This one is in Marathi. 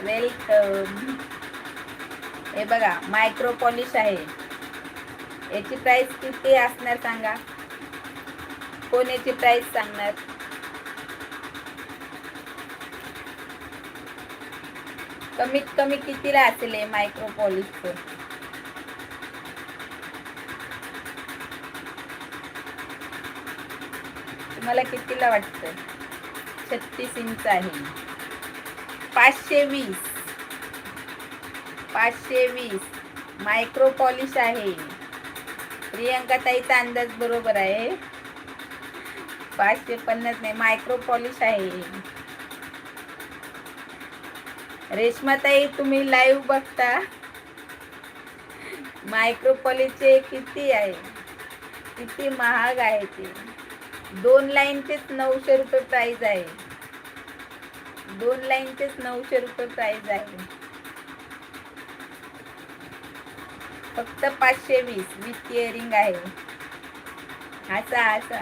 वेलकम. हे बघा मायक्रो पॉलिश आहे. याची प्राइस किती असणार सांगा? कोण याची प्राइस सांगणार? कमीत कमी कितीला असेल हे मायक्रो पॉलिशचं? तुम्हाला कितीला वाटतं? 36 इंच आहे. 520. 520 मायक्रो पॉलिश आहे. प्रियंका ताईचा अंदाज बरोबर आहे. 550 नाही, मायक्रो पॉलिश आहे. रेश्मा ताई तुम्ही लाईव्ह बघता. मायक्रो पॉलिशचे किती आहे? किती महाग आहे ते? 2 लाईनचेच 900 रुपये प्राइस आहे. 2 लाईनचेच 900 रुपये प्राइस आहे. फक्त 520 विथ इयरिंग आहे. असा